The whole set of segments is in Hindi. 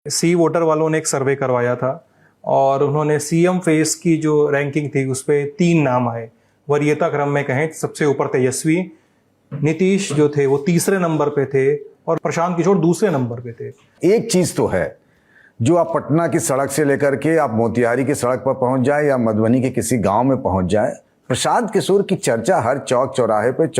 सी वोटर वालों ने एक सर्वे करवाया था और उन्होंने सीएम फेस की जो रैंकिंग थी उस पर 3 नाम आए। वरीयता क्रम में कहें सबसे ऊपर तेजस्वी, नीतीश जो थे वो तीसरे नंबर पे थे और प्रशांत किशोर दूसरे नंबर पे थे। एक चीज तो है, जो आप पटना की सड़क से लेकर के आप मोतिहारी की सड़क पर पहुंच जाए या मधुबनी के किसी गांव में पहुंच जाए, प्रशांत किशोर की चर्चा हर चौक चौराहे पे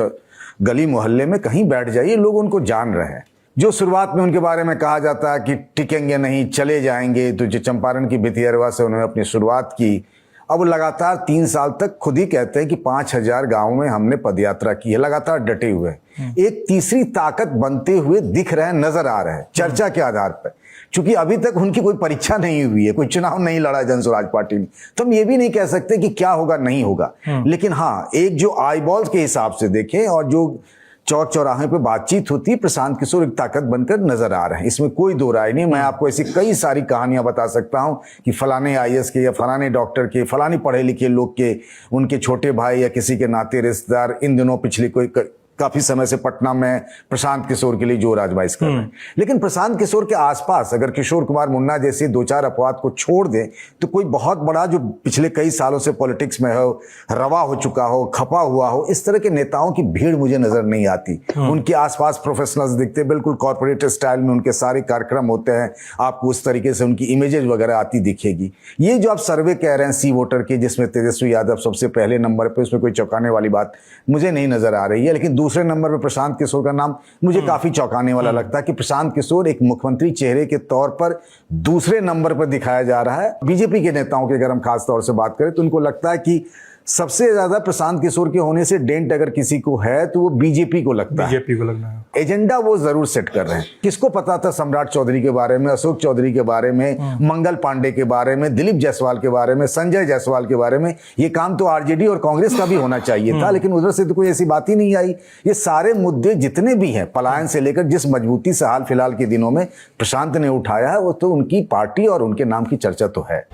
गली मोहल्ले में कहीं बैठ जाइए, लोग उनको जान रहे हैं। जो शुरुआत में उनके बारे में कहा जाता है कि टिकेंगे नहीं, चले जाएंगे, तो जो चंपारण की भितिहरवा से उन्होंने अपनी शुरुआत की, अब लगातार 3 साल तक खुद ही कहते हैं कि 5000 गाँव में हमने पदयात्रा की है, लगातार डटे हुए हैं। एक तीसरी ताकत बनते हुए दिख रहे हैं, नजर आ रहे हैं चर्चा के आधार पर। चूंकि अभी तक उनकी कोई परीक्षा नहीं हुई है, कोई चुनाव नहीं लड़ा जन स्वराज पार्टी ने, तो हम ये भी नहीं कह सकते कि क्या होगा नहीं होगा। लेकिन हाँ, एक जो आई बॉल्स के हिसाब से देखें और जो चौक चौराहे पे बातचीत होती है, प्रशांत किशोर एक ताकत बनकर नजर आ रहे हैं, इसमें कोई दो राय नहीं। मैं आपको ऐसी कई सारी कहानियां बता सकता हूं कि फलाने आईएएस के या फलाने डॉक्टर के, फलाने पढ़े लिखे लोग के, उनके छोटे भाई या किसी के नाते रिश्तेदार इन दिनों पिछले काफी समय से पटना में प्रशांत किशोर के लिए जोर आजमाइश कर रहे हैं। लेकिन प्रशांत किशोर के आसपास अगर किशोर कुमार मुन्ना जैसे 2-4 अपवाद को छोड़ दें तो कोई बहुत बड़ा जो पिछले कई सालों से पॉलिटिक्स में हो, रवा हो चुका हो, खपा हुआ हो, इस तरह के नेताओं की भीड़ मुझे नजर नहीं आती। उनके आसपास प्रोफेशनल्स दिखते, बिल्कुल कॉर्पोरेट स्टाइल में उनके सारे कार्यक्रम होते हैं, आपको उस तरीके से उनकी इमेजेस वगैरह आती दिखेगी। ये जो आप सर्वे कह रहे हैं सी वोटर के, जिसमें तेजस्वी यादव सबसे पहले नंबर पे, उसमें कोई चौंकाने वाली बात मुझे नहीं नजर आ रही है। लेकिन दूसरे नंबर पर प्रशांत किशोर का नाम मुझे काफी चौंकाने वाला लगता है कि प्रशांत किशोर एक मुख्यमंत्री चेहरे के तौर पर दूसरे नंबर पर दिखाया जा रहा है। बीजेपी के नेताओं की अगर हम खास तौर से बात करें तो उनको लगता है कि सबसे ज्यादा प्रशांत किशोर के होने से डेंट अगर किसी को है तो वो बीजेपी को लगता है, बीजेपी को लगना है। एजेंडा वो जरूर सेट कर रहे हैं। किसको पता था सम्राट चौधरी के बारे में, अशोक चौधरी के बारे में, मंगल पांडे के बारे में, दिलीप जायसवाल के बारे में, संजय जायसवाल के बारे में। ये काम तो आरजेडी और कांग्रेस का भी होना चाहिए था, लेकिन उधर से तो कोई ऐसी बात ही नहीं आई। ये सारे मुद्दे जितने भी हैं, पलायन से लेकर जिस मजबूती से हाल फिलहाल के दिनों में प्रशांत ने उठाया है, वो तो उनकी पार्टी और उनके नाम की चर्चा तो है।